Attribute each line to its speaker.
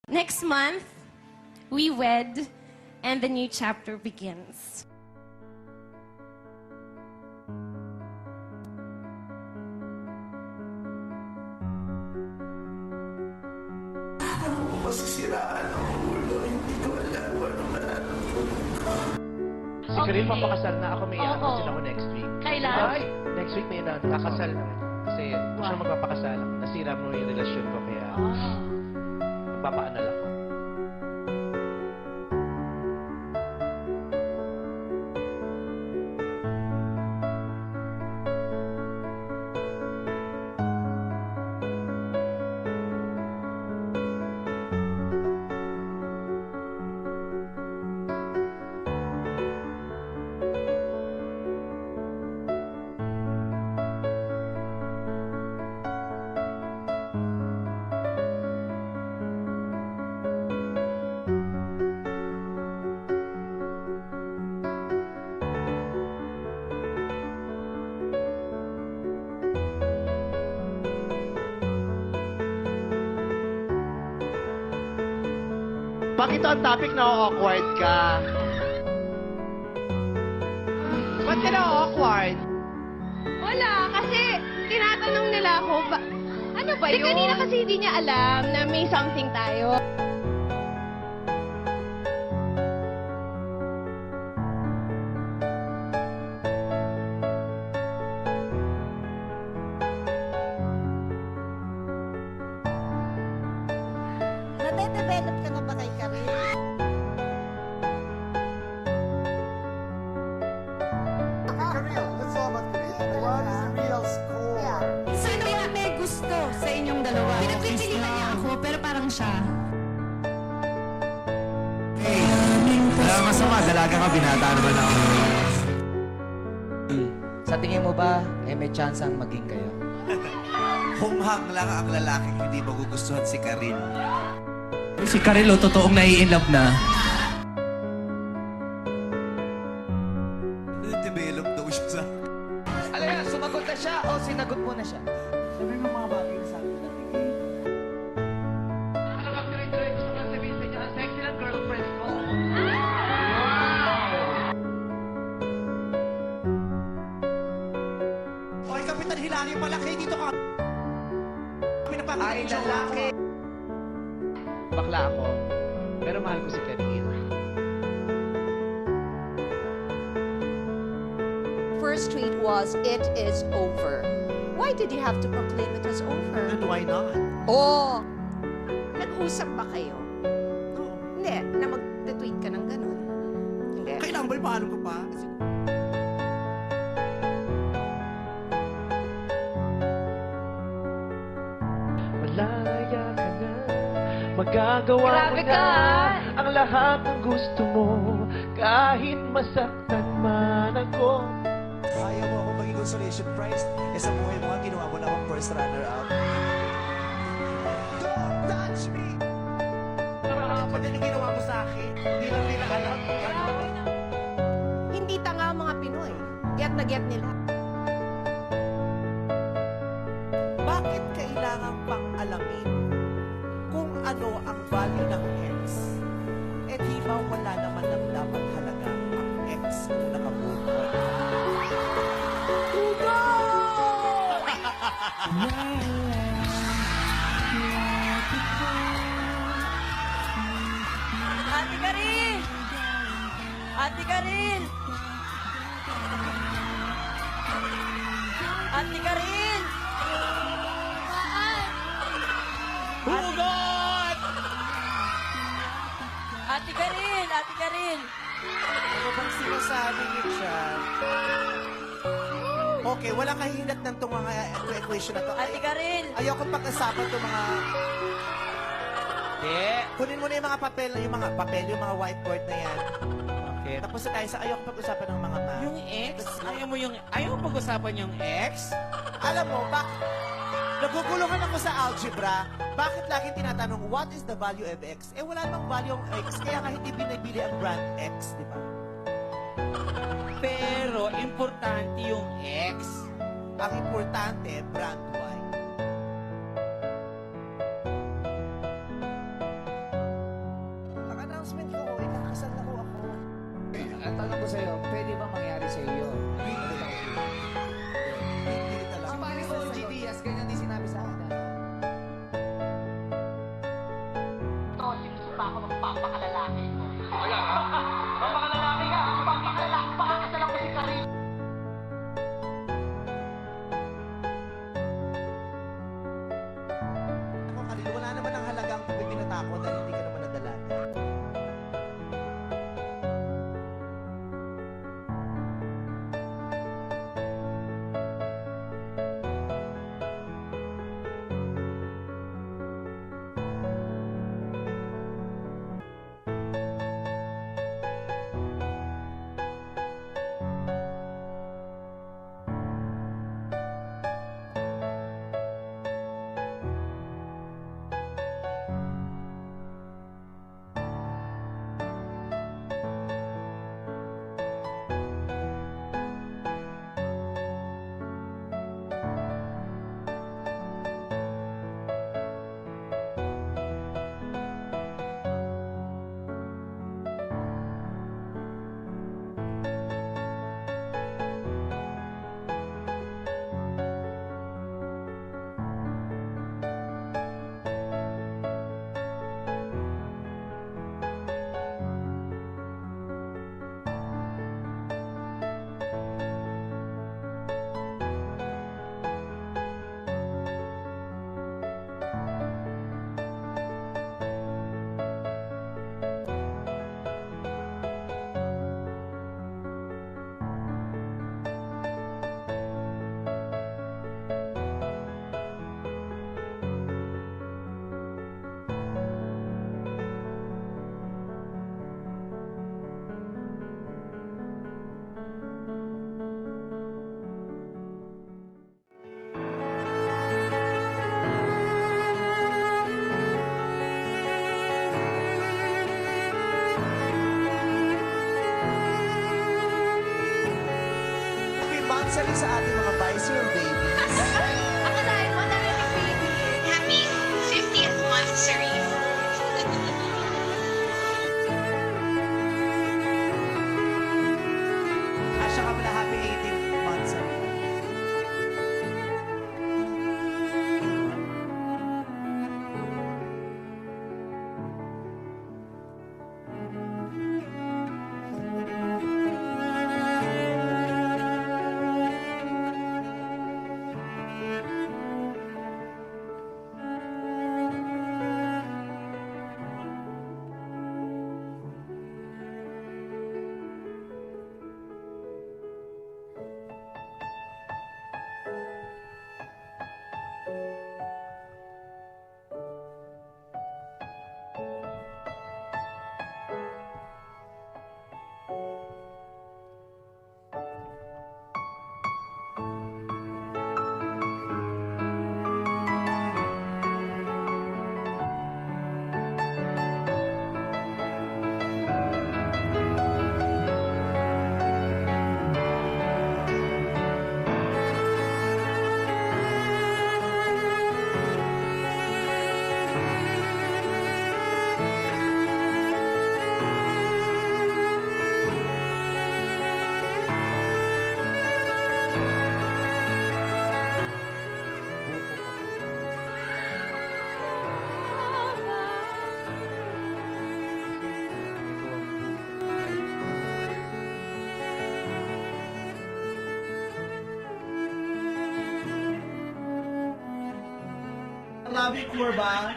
Speaker 1: Next month, we wed, and the new chapter begins.
Speaker 2: Masisiraan ang ulo, hindi ko alam ano mararamdaman.
Speaker 3: Si Karil papakasal na ako, may
Speaker 4: Oo.
Speaker 3: i-announce ako next week.
Speaker 4: Kailan?
Speaker 3: Ay, next week may i-announce. Kakasal na. Kasi siya magpapakasal. Nasira mo yung relasyon ko, kaya magpapaanal ako. Bakit ang topic na awkward ka? Ba't ka na awkward?
Speaker 4: Wala, kasi tinatanong nila ako, ano ba yun? Kanina kasi hindi niya alam na may something tayo.
Speaker 5: Nade-develop ka na ba kay Karil?
Speaker 2: Karil, let's all about Karil. What is the real score?
Speaker 6: Sino yung may gusto sa inyong dalawa? Pinagpipilitan niya ako, pero parang siya.
Speaker 7: Wala masama, dalaga ka, binata naman ako.
Speaker 8: Sa tingin mo ba, may chance ang maging kayo?
Speaker 7: Humhang lang ang lalaking hindi magugustuhan si Karil.
Speaker 9: Si Karil, totoong nai-inlove na.
Speaker 7: Develop daw siya sa...
Speaker 8: Ano yan, sumagot na siya o sinagot mo na siya?
Speaker 5: Sabi ng mga bagay na sabi na tingin.
Speaker 3: Alam mo, tuloy-tuloy gusto ko sabihin sa inyo, ang sexy ng girlfriend ko.
Speaker 7: Oy, Kapitan Hilali, malaki dito ka. Kami napapagod
Speaker 8: Ay, lalaki.
Speaker 3: Bakla ako, pero mahal ko si Karil.
Speaker 5: First tweet was, "It is over." Why did you have to proclaim it was over?
Speaker 7: And why not?
Speaker 5: Oh! Nag-usap ba kayo? Hindi, na mag-tweet ka ng ganun. Hindi.
Speaker 7: Kailangan ba ipaalam ko pa?
Speaker 3: Malaya ka na, magagawa
Speaker 4: Grabe
Speaker 3: mo
Speaker 4: ka,
Speaker 3: na
Speaker 4: ah.
Speaker 3: ang lahat ng gusto mo, kahit masaktan man ako.
Speaker 7: Ayaw mo ako maging consolation prize. Sa buhay mo nga, ginawa mo na akong first runner-up. Don't touch me! Kapag ano ginawa mo sa akin, hindi lang nila alam.
Speaker 5: Hindi tanga ang mga Pinoy. Get na get nila.
Speaker 10: Bakit kailangan pang alamin kung ano ang value ng ex? Eh di ba wala naman ang dapat halaga ang ex kung nakabuhay?
Speaker 6: Ate Karil! Ate Karil! Ate Karil!
Speaker 3: Hugot!
Speaker 6: Ate Karil! Ate Karil!
Speaker 10: Ano bang sinasabi niyo dyan? Okay, walang kahihinat ng itong mga equation na to.
Speaker 6: Ate Karil!
Speaker 10: Ayoko pag-usapan itong mga...
Speaker 3: Hindi.
Speaker 10: Kunin mo na yung mga papel, yung mga whiteboard na yan.
Speaker 3: Okay.
Speaker 10: Tapos na tayo sa ayoko pag-usapan ng mga math.
Speaker 9: Yung ex? Ayaw mo pag-usapan yung ex?
Speaker 10: Alam mo, naguguluhan ako sa algebra. Bakit laging tinatanong, what is the value of x? Eh, wala namang value ang x. Kaya nga hindi binibili ang brand x, di ba?
Speaker 9: Pero, importante yung ex.
Speaker 10: Ang importante, brand Y.
Speaker 8: ko sa'yo, pwede ba mangyari sa iyo? Si Paring OG Diaz, ganyan din sinabi sa akin.
Speaker 10: Ako, Karil, wala naman ang halagang pipinatakot dahil hindi ka naman nadala. Happy monthsary sa ating mga Vice babies.
Speaker 4: Akalain mo, narinig baby.
Speaker 1: Happy 50th monthsary.
Speaker 10: At saka pala happy 18th monthsary.
Speaker 7: Love you, Kurba.